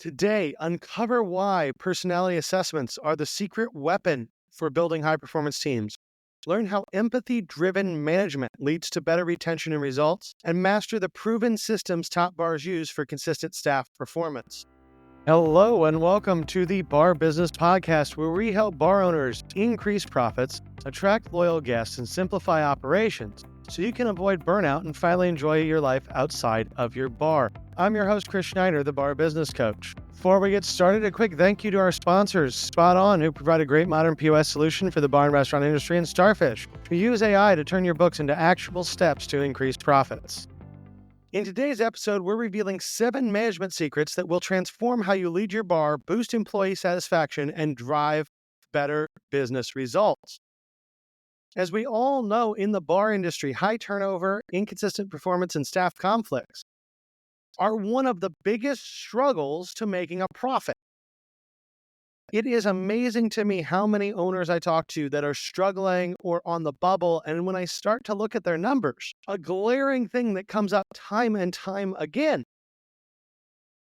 Today, uncover why personality assessments are the secret weapon for building high-performance teams. Learn how empathy-driven management leads to better retention and results, and master the proven systems top bars use for consistent staff performance. Hello, and welcome to the Bar Business Podcast, where we help bar owners increase profits, attract loyal guests, and simplify operations so you can avoid burnout and finally enjoy your life outside of your bar. I'm your host, Chris Schneider, the Bar Business Coach. Before we get started, a quick thank you to our sponsors, Spot On, who provide a great modern POS solution for the bar and restaurant industry, and Starfish, who use AI to turn your books into actionable steps to increase profits. In today's episode, we're revealing 7 management secrets that will transform how you lead your bar, boost employee satisfaction, and drive better business results. As we all know, in the bar industry, high turnover, inconsistent performance, and staff conflicts are one of the biggest struggles to making a profit. It is amazing to me how many owners I talk to that are struggling or on the bubble, and when I start to look at their numbers, a glaring thing that comes up time and time again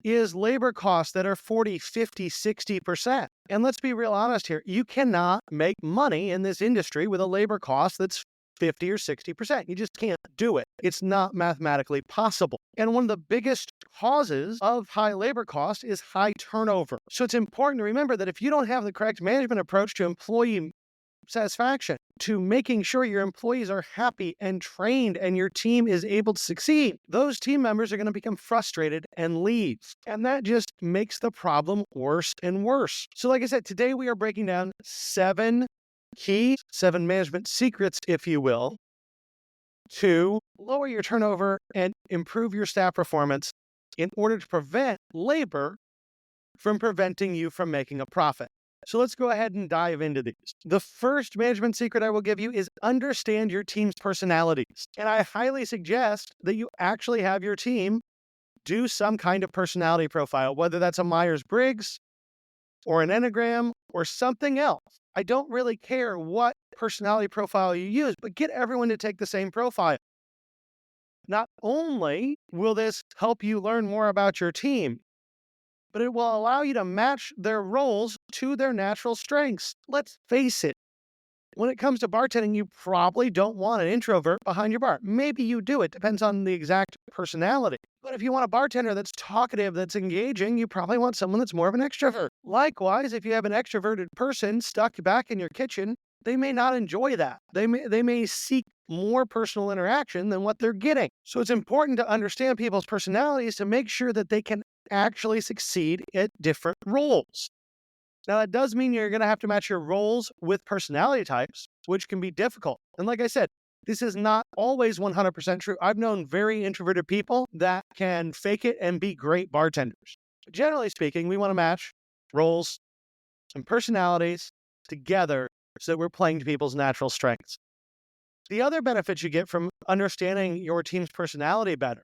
is labor costs that are 40, 50, 60%. And let's be real honest here, you cannot make money in this industry with a labor cost that's 50 or 60%. You just can't do it. It's not mathematically possible. And one of the biggest causes of high labor cost is high turnover. So it's important to remember that if you don't have the correct management approach to employee satisfaction, to making sure your employees are happy and trained and your team is able to succeed, those team members are going to become frustrated and leave. And that just makes the problem worse and worse. So like I said, today we are breaking down 7 management secrets, if you will, to lower your turnover and improve your staff performance in order to prevent labor from preventing you from making a profit. So let's go ahead and dive into these. The first management secret I will give you is understand your team's personalities. And I highly suggest that you actually have your team do some kind of personality profile, whether that's a Myers-Briggs or an Enneagram or something else. I don't really care what personality profile you use, but get everyone to take the same profile. Not only will this help you learn more about your team, but it will allow you to match their roles to their natural strengths. Let's face it, when it comes to bartending, you probably don't want an introvert behind your bar. Maybe you do. It depends on the exact personality. But if you want a bartender that's talkative, that's engaging, you probably want someone that's more of an extrovert. Likewise, if you have an extroverted person stuck back in your kitchen, they may not enjoy that. They may seek more personal interaction than what they're getting. So it's important to understand people's personalities to make sure that they can actually succeed at different roles. Now, that does mean you're going to have to match your roles with personality types, which can be difficult. And like I said, this is not always 100% true. I've known very introverted people that can fake it and be great bartenders. But generally speaking, we want to match roles and personalities together so that we're playing to people's natural strengths. The other benefits you get from understanding your team's personality better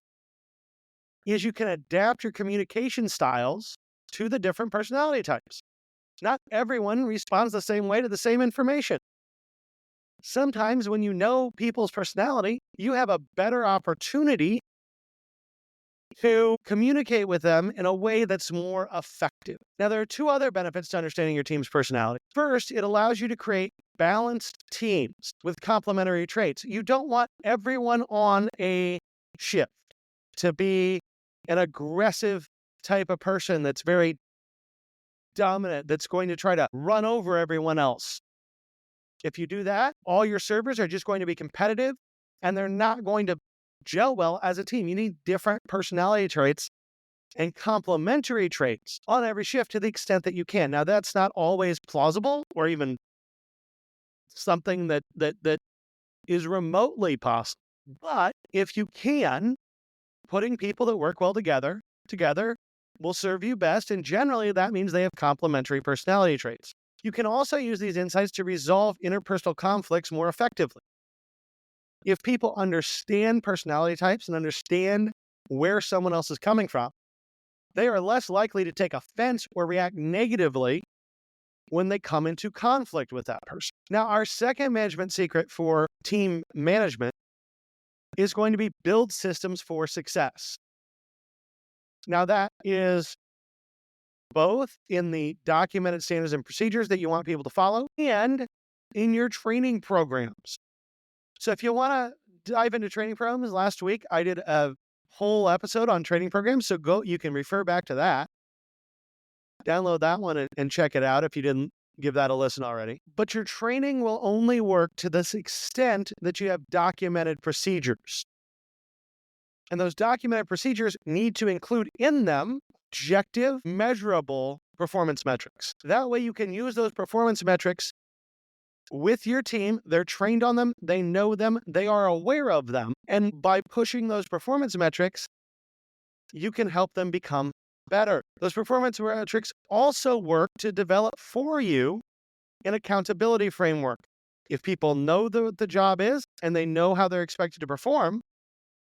is you can adapt your communication styles to the different personality types. Not everyone responds the same way to the same information. Sometimes when you know people's personality, you have a better opportunity to communicate with them in a way that's more effective. Now, there are 2 other benefits to understanding your team's personality. First, it allows you to create balanced teams with complementary traits. You don't want everyone on a shift to be an aggressive type of person that's very dominant, that's going to try to run over everyone else. If you do that, all your servers are just going to be competitive and they're not going to gel well as a team. You need different personality traits and complementary traits on every shift to the extent that you can. Now, that's not always plausible or even something that is remotely possible. But if you can, putting people that work well together will serve you best, and generally that means they have complementary personality traits. You can also use these insights to resolve interpersonal conflicts more effectively. If people understand personality types and understand where someone else is coming from, they are less likely to take offense or react negatively when they come into conflict with that person. Now, our second management secret for team management is going to be build systems for success. Now, that is both in the documented standards and procedures that you want people to follow and in your training programs. So if you want to dive into training programs, last week I did a whole episode on training programs. So you can refer back to that, download that one and check it out if you didn't give that a listen already. But your training will only work to this extent that you have documented procedures. And those documented procedures need to include in them objective, measurable performance metrics. That way you can use those performance metrics with your team. They're trained on them, they know them, they are aware of them. And by pushing those performance metrics, you can help them become better. Those performance metrics also work to develop for you an accountability framework. If people know what the job is and they know how they're expected to perform,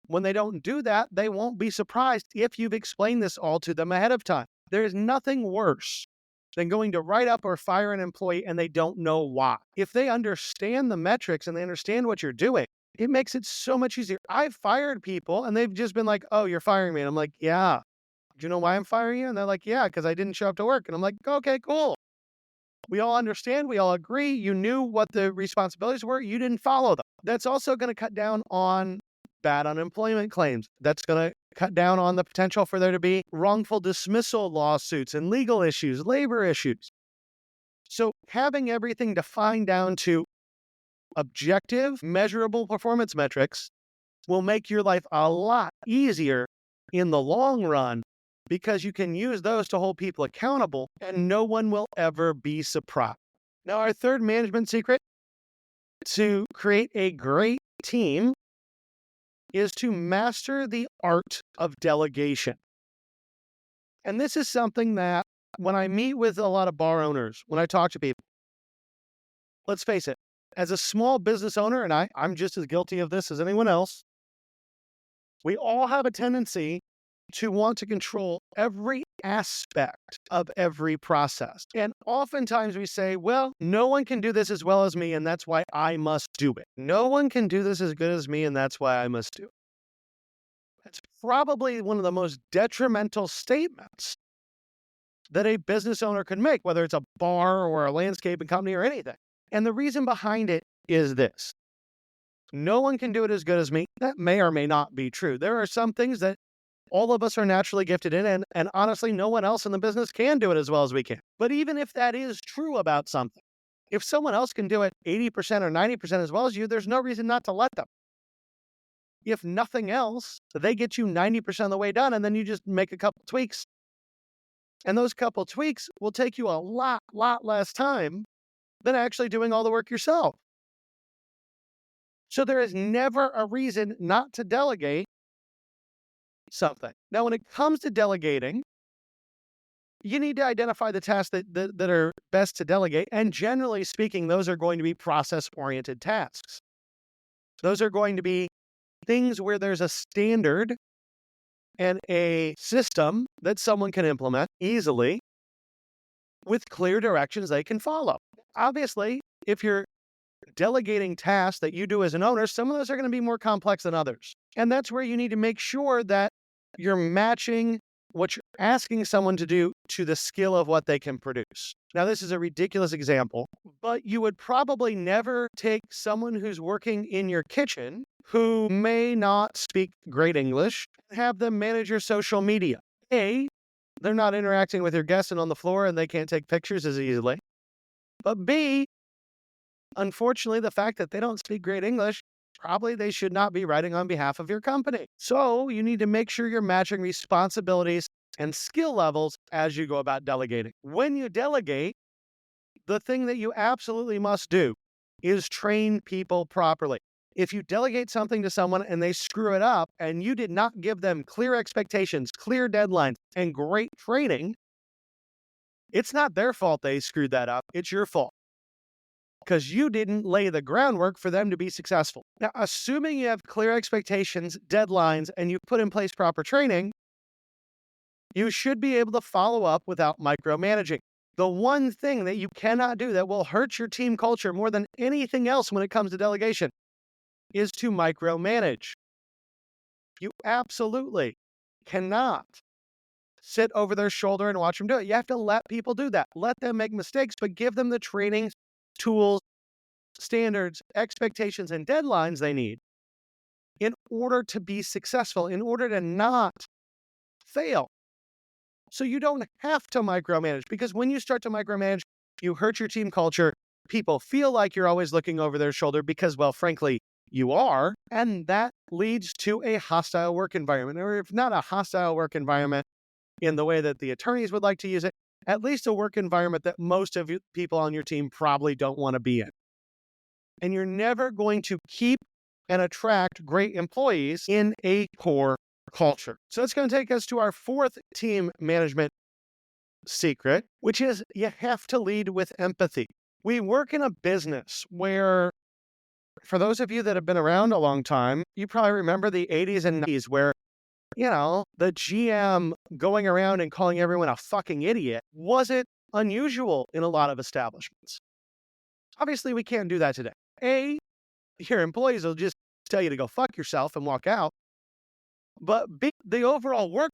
when they don't do that, they won't be surprised if you've explained this all to them ahead of time. There is nothing worse than going to write up or fire an employee and they don't know why. If they understand the metrics and they understand what you're doing, it makes it so much easier. I've fired people and they've just been like, "Oh, you're firing me." And I'm like, "Yeah. Do you know why I'm firing you?" And they're like, "Yeah, because I didn't show up to work." And I'm like, "Okay, cool. We all understand. We all agree. You knew what the responsibilities were. You didn't follow them." That's also going to cut down on bad unemployment claims. That's going to cut down on the potential for there to be wrongful dismissal lawsuits and legal issues, labor issues. So having everything defined down to objective, measurable performance metrics will make your life a lot easier in the long run because you can use those to hold people accountable and no one will ever be surprised. Now, our third management secret to create a great team is to master the art of delegation. And this is something that when I meet with a lot of bar owners, when I talk to people, let's face it, as a small business owner, and I'm just as guilty of this as anyone else, we all have a tendency to want to control every aspect of every process. And oftentimes we say, well, no one can do this as well as me, and that's why I must do it. No one can do this as good as me, and that's why I must do it. That's probably one of the most detrimental statements that a business owner could make, whether it's a bar or a landscaping company or anything. And the reason behind it is this. No one can do it as good as me. That may or may not be true. There are some things that all of us are naturally gifted in, and honestly, no one else in the business can do it as well as we can. But even if that is true about something, if someone else can do it 80% or 90% as well as you, there's no reason not to let them. If nothing else, they get you 90% of the way done, and then you just make a couple tweaks. And those couple tweaks will take you a lot less time than actually doing all the work yourself. So there is never a reason not to delegate something. Now, when it comes to delegating, you need to identify the tasks that are best to delegate. And generally speaking, those are going to be process-oriented tasks. Those are going to be things where there's a standard and a system that someone can implement easily with clear directions they can follow. Obviously, if you're delegating tasks that you do as an owner, some of those are going to be more complex than others. And that's where you need to make sure that you're matching what you're asking someone to do to the skill of what they can produce. Now, this is a ridiculous example, but you would probably never take someone who's working in your kitchen who may not speak great English and have them manage your social media. A, they're not interacting with your guests and on the floor and they can't take pictures as easily. But B, unfortunately, the fact that they don't speak great English, probably they should not be writing on behalf of your company. So you need to make sure you're matching responsibilities and skill levels as you go about delegating. When you delegate, the thing that you absolutely must do is train people properly. If you delegate something to someone and they screw it up and you did not give them clear expectations, clear deadlines, and great training, it's not their fault they screwed that up. It's your fault, because you didn't lay the groundwork for them to be successful. Now, assuming you have clear expectations, deadlines, and you put in place proper training, you should be able to follow up without micromanaging. The one thing that you cannot do that will hurt your team culture more than anything else when it comes to delegation is to micromanage. You absolutely cannot sit over their shoulder and watch them do it. You have to let people do that. Let them make mistakes, but give them the training, tools, standards, expectations, and deadlines they need in order to be successful, in order to not fail. So you don't have to micromanage, because when you start to micromanage, you hurt your team culture. People feel like you're always looking over their shoulder because, well, frankly, you are. And that leads to a hostile work environment, or if not a hostile work environment in the way that the attorneys would like to use it, at least a work environment that most of you people on your team probably don't want to be in. And you're never going to keep and attract great employees in a poor culture. So it's going to take us to our fourth team management secret, which is you have to lead with empathy. We work in a business where, for those of you that have been around a long time, you probably remember the 80s and 90s where, the GM going around and calling everyone a fucking idiot wasn't unusual in a lot of establishments. Obviously, we can't do that today. Your employees will just tell you to go fuck yourself and walk out. But the overall work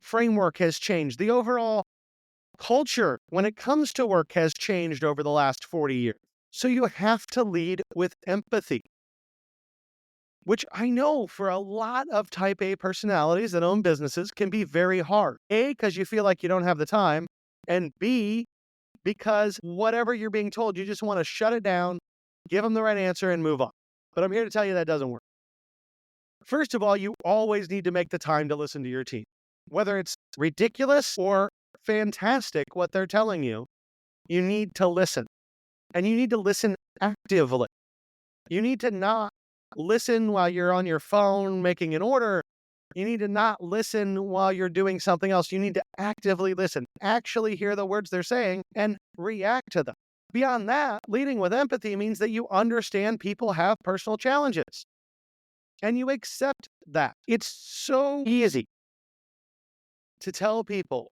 framework has changed. The overall culture when it comes to work has changed over the last 40 years. So you have to lead with empathy, which I know for a lot of type A personalities that own businesses can be very hard. A, because you feel like you don't have the time, and B, because whatever you're being told, you just want to shut it down, give them the right answer, and move on. But I'm here to tell you that doesn't work. First of all, you always need to make the time to listen to your team. Whether it's ridiculous or fantastic what they're telling you, you need to listen. And you need to listen actively. You need to not listen while you're on your phone making an order. You need to not listen while you're doing something else. You need to actively listen, actually hear the words they're saying, and react to them. Beyond that, leading with empathy means that you understand people have personal challenges. And you accept that. It's so easy to tell people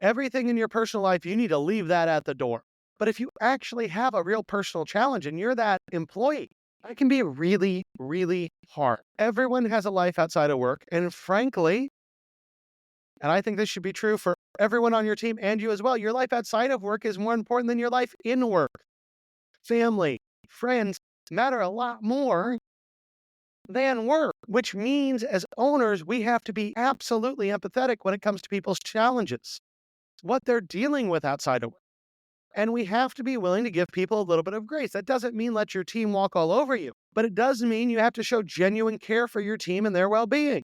everything in your personal life, you need to leave that at the door. But if you actually have a real personal challenge and you're that employee, it can be really, really hard. Everyone has a life outside of work. And frankly, and I think this should be true for everyone on your team and you as well, your life outside of work is more important than your life in work. Family, friends matter a lot more than work, which means as owners, we have to be absolutely empathetic when it comes to people's challenges, what they're dealing with outside of work. And we have to be willing to give people a little bit of grace. That doesn't mean let your team walk all over you, but it does mean you have to show genuine care for your team and their well-being.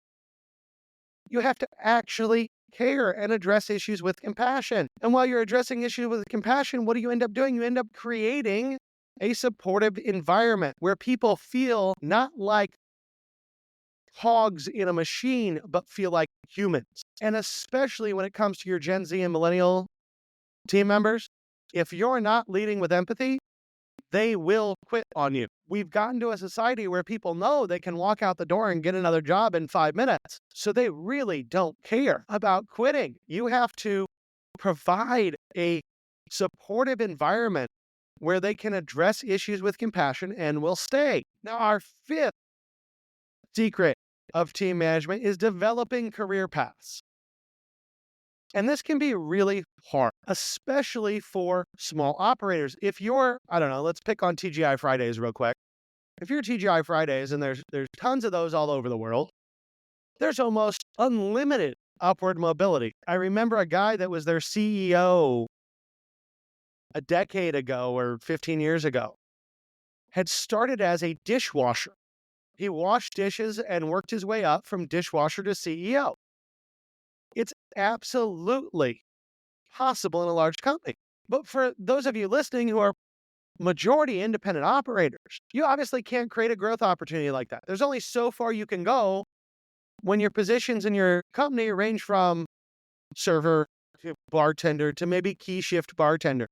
You have to actually care and address issues with compassion. And while you're addressing issues with compassion, what do you end up doing? You end up creating a supportive environment where people feel not like hogs in a machine, but feel like humans. And especially when it comes to your Gen Z and millennial team members, if you're not leading with empathy, they will quit on you. We've gotten to a society where people know they can walk out the door and get another job in 5 minutes. So they really don't care about quitting. You have to provide a supportive environment where they can address issues with compassion and will stay. Now, our fifth secret of team management is developing career paths. And this can be really hard, especially for small operators. If you're, let's pick on TGI Fridays real quick. If you're TGI Fridays, and there's tons of those all over the world, there's almost unlimited upward mobility. I remember a guy that was their CEO a decade ago or 15 years ago had started as a dishwasher. He washed dishes and worked his way up from dishwasher to CEO. It's absolutely possible in a large company. But for those of you listening who are majority independent operators, you obviously can't create a growth opportunity like that. There's only so far you can go when your positions in your company range from server to bartender to maybe key shift bartender.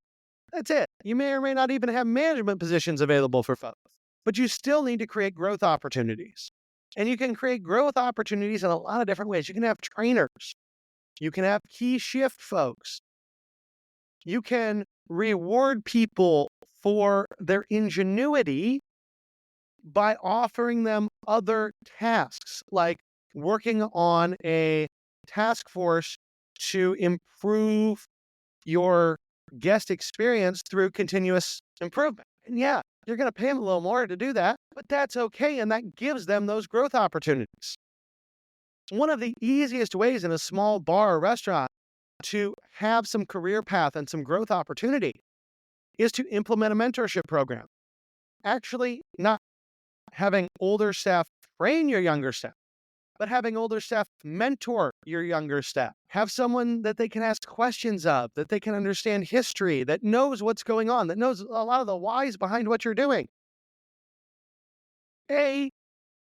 That's it. You may or may not even have management positions available for folks, but you still need to create growth opportunities. And you can create growth opportunities in a lot of different ways. You can have trainers. You can have key shift folks. You can reward people for their ingenuity by offering them other tasks, like working on a task force to improve your guest experience through continuous improvement. And yeah, you're going to pay them a little more to do that, but that's okay. And that gives them those growth opportunities. One of the easiest ways in a small bar or restaurant to have some career path and some growth opportunity is to implement a mentorship program. Actually, not having older staff train your younger staff, but having older staff mentor your younger staff. Have someone that they can ask questions of, that they can understand history, that knows what's going on, that knows a lot of the whys behind what you're doing. A,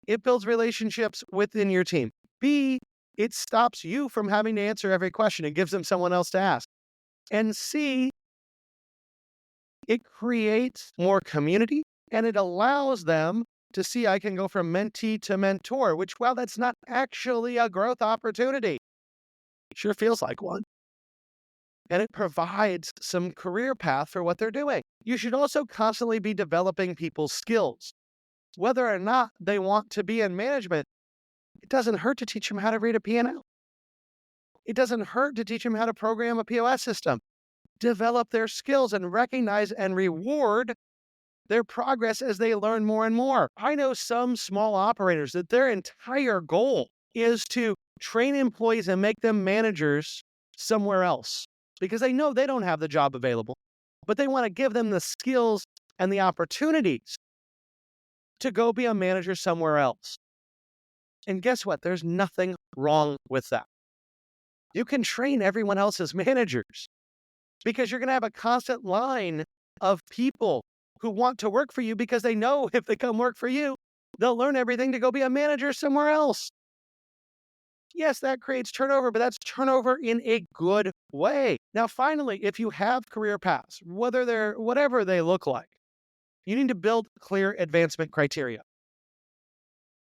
it builds relationships within your team. B, it stops you from having to answer every question and gives them someone else to ask. And C, it creates more community and it allows them to see I can go from mentee to mentor, which, well, that's not actually a growth opportunity. It sure feels like one. And it provides some career path for what they're doing. You should also constantly be developing people's skills. Whether or not they want to be in management, it doesn't hurt to teach them how to read a P&L. It doesn't hurt to teach them how to program a POS system. Develop their skills and recognize and reward their progress as they learn more and more. I know some small operators that their entire goal is to train employees and make them managers somewhere else because they know they don't have the job available, but they want to give them the skills and the opportunities to go be a manager somewhere else. And guess what? There's nothing wrong with that. You can train everyone else as managers because you're going to have a constant line of people who want to work for you because they know if they come work for you, they'll learn everything to go be a manager somewhere else. Yes, that creates turnover, but that's turnover in a good way. Now, finally, if you have career paths, whatever they look like, you need to build clear advancement criteria.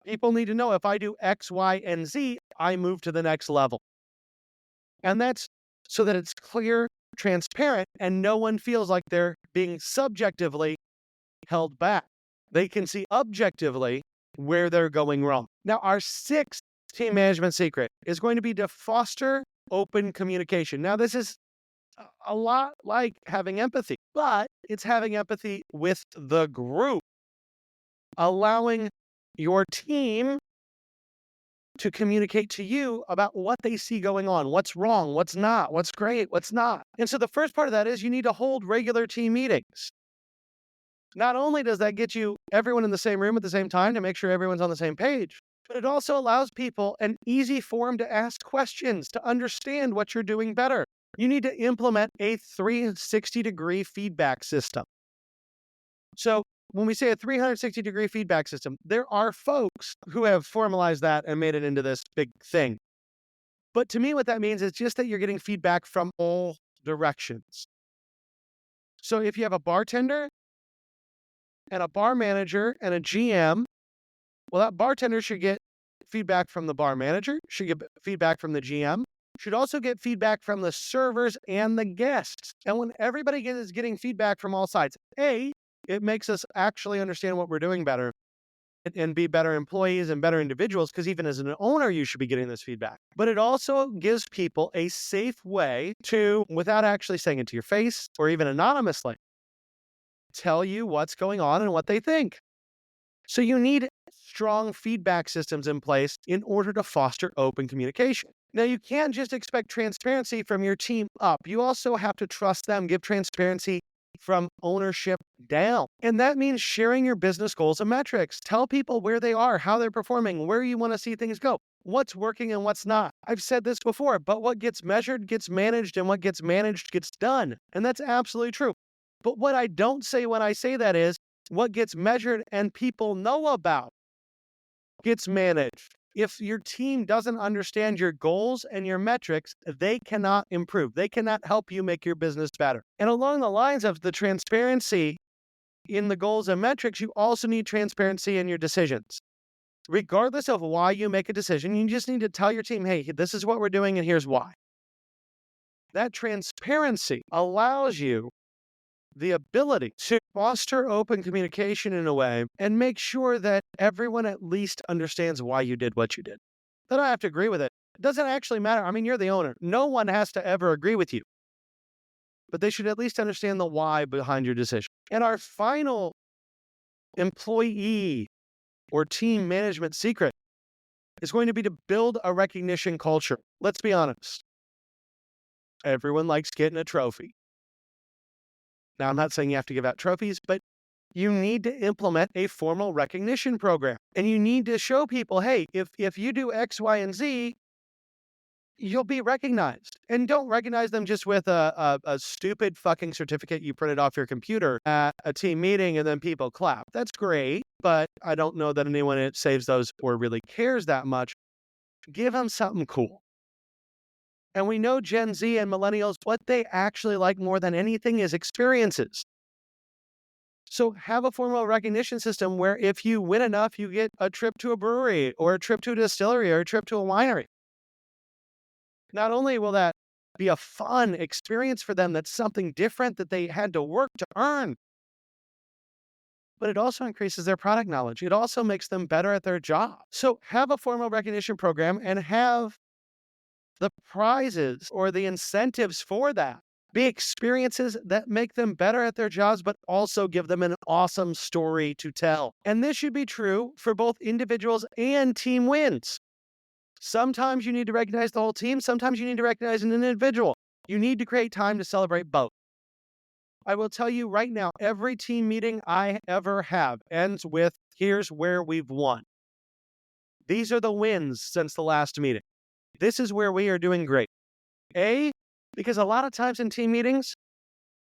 People need to know if I do X, Y, and Z, I move to the next level. And that's so that it's clear, transparent, and no one feels like they're being subjectively held back. They can see objectively where they're going wrong. Now, our sixth team management secret is going to be to foster open communication. Now, this is a lot like having empathy, but it's having empathy with the group, allowing your team to communicate to you about what they see going on, what's wrong, what's not, what's great, what's not. And so the first part of that is you need to hold regular team meetings. Not only does that get you everyone in the same room at the same time to make sure everyone's on the same page, but it also allows people an easy forum to ask questions, to understand what you're doing better. You need to implement a 360-degree feedback system. So when we say a 360-degree feedback system, there are folks who have formalized that and made it into this big thing. But to me, what that means is just that you're getting feedback from all directions. So if you have a bartender and a bar manager and a GM, well, that bartender should get feedback from the bar manager, should get feedback from the GM, should also get feedback from the servers and the guests. And when everybody is getting feedback from all sides, A, it makes us actually understand what we're doing better and be better employees and better individuals, because even as an owner, you should be getting this feedback. But it also gives people a safe way to, without actually saying it to your face or even anonymously, tell you what's going on and what they think. So you need strong feedback systems in place in order to foster open communication. Now, you can't just expect transparency from your team up. You also have to trust them, give transparency from ownership down. And that means sharing your business goals and metrics. Tell people where they are, how they're performing, where you want to see things go, what's working and what's not. I've said this before, but what gets measured gets managed, and what gets managed gets done. And that's absolutely true. But what I don't say when I say that is what gets measured and people know about gets managed. If your team doesn't understand your goals and your metrics, they cannot improve. They cannot help you make your business better. And along the lines of the transparency in the goals and metrics, you also need transparency in your decisions. Regardless of why you make a decision, you just need to tell your team, hey, this is what we're doing and here's why. That transparency allows you the ability to foster open communication in a way and make sure that everyone at least understands why you did what you did. They don't have to agree with it, It doesn't actually matter. I mean, you're the owner. No one has to ever agree with you, but they should at least understand the why behind your decision. And our final employee or team management secret is going to be to build a recognition culture. Let's be honest. Everyone likes getting a trophy. Now, I'm not saying you have to give out trophies, but you need to implement a formal recognition program. And you need to show people, hey, if you do X, Y, and Z, you'll be recognized. And don't recognize them just with a stupid fucking certificate you printed off your computer at a team meeting and then people clap. That's great, but I don't know that anyone saves those or really cares that much. Give them something cool. And we know Gen Z and millennials, what they actually like more than anything is experiences. So have a formal recognition system where if you win enough, you get a trip to a brewery or a trip to a distillery or a trip to a winery. Not only will that be a fun experience for them, that's something different that they had to work to earn, but it also increases their product knowledge. It also makes them better at their job. So have a formal recognition program and have the prizes or the incentives for that be experiences that make them better at their jobs, but also give them an awesome story to tell. And this should be true for both individuals and team wins. Sometimes you need to recognize the whole team. Sometimes you need to recognize an individual. You need to create time to celebrate both. I will tell you right now, every team meeting I ever have ends with, here's where we've won. These are the wins since the last meeting. This is where we are doing great. Because a lot of times in team meetings,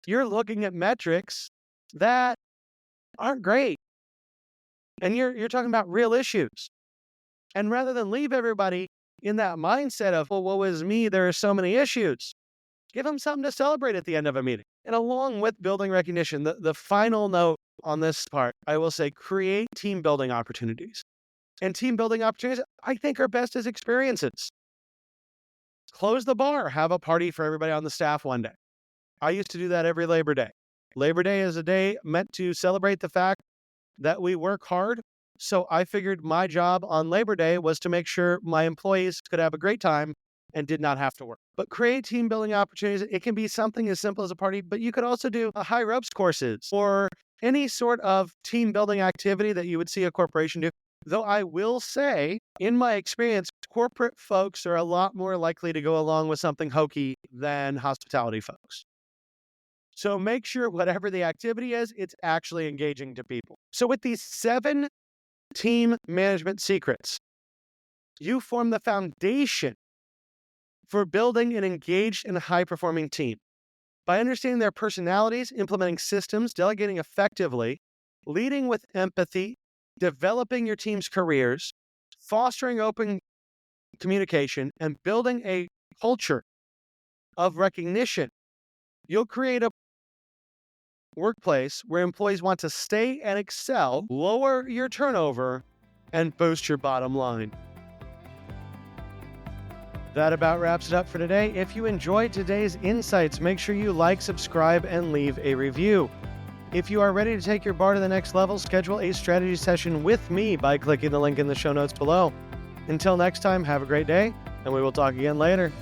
you're looking at metrics that aren't great. And you're talking about real issues. And rather than leave everybody in that mindset of, well, woe is me, there are so many issues, give them something to celebrate at the end of a meeting. And along with building recognition, the final note on this part, I will say, create team building opportunities. And team building opportunities, I think, are best as experiences. Close the bar, have a party for everybody on the staff one day. I used to do that every Labor Day. Labor Day is a day meant to celebrate the fact that we work hard. So I figured my job on Labor Day was to make sure my employees could have a great time and did not have to work. But create team building opportunities. It can be something as simple as a party, but you could also do a high ropes courses or any sort of team building activity that you would see a corporation do. Though I will say, in my experience, corporate folks are a lot more likely to go along with something hokey than hospitality folks. So make sure whatever the activity is, it's actually engaging to people. So with these 7 team management secrets, you form the foundation for building an engaged and high-performing team. By understanding their personalities, implementing systems, delegating effectively, leading with empathy, developing your team's careers, fostering open communication, and building a culture of recognition, you'll create a workplace where employees want to stay and excel, lower your turnover, and boost your bottom line. That about wraps it up for today. If you enjoyed today's insights, make sure you like, subscribe, and leave a review. If you are ready to take your bar to the next level, schedule a strategy session with me by clicking the link in the show notes below. Until next time, have a great day, and we will talk again later.